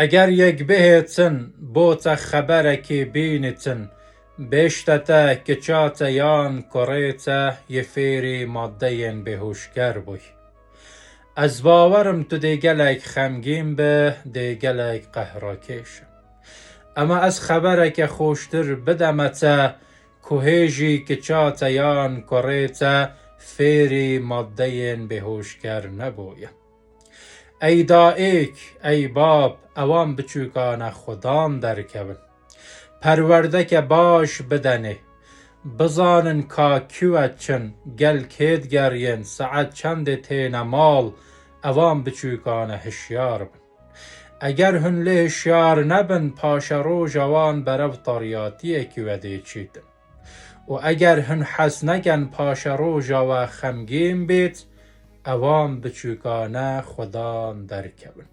ئەگەر یەک بهێچن بۆتە خەبەرێکی بینیچن بێشتەتە کچاتە یان کوڕێتە یە فێری ماددەیەن بێهوشگەر بووی. ئەس باوەرم تو دێ گەلێک خەمگین بە دێ گەلێک قەهڕەکێشە. ئەمە ئەس خەبەرێکە خۆشتر بدەمەتە کو هێژی کچاتە یان کوڕێتە فێری ماددەیەن بێهوشگەر نەبوویە. ئەی دائێک ئەی باب ئەوان بچووکانە خودان دەرکەون. پەروەردەکە باش بدەنێ بزانن کا کوێ چن گەل کێت گەڕێن سەعەت چەندێ تێنە ماڵ ئەوان بچووکانە هشیار بن. ئەگەر هون لێ هشیار نەبن پاشە ڕۆژەوان بەرەو تەڕیاتیەکی وەدێچیتن و ئەگەر هون حەز نەکەن پاشە ڕۆژەوە خەمگین بێت ئەوان بچووکانە خودان دەرکەون.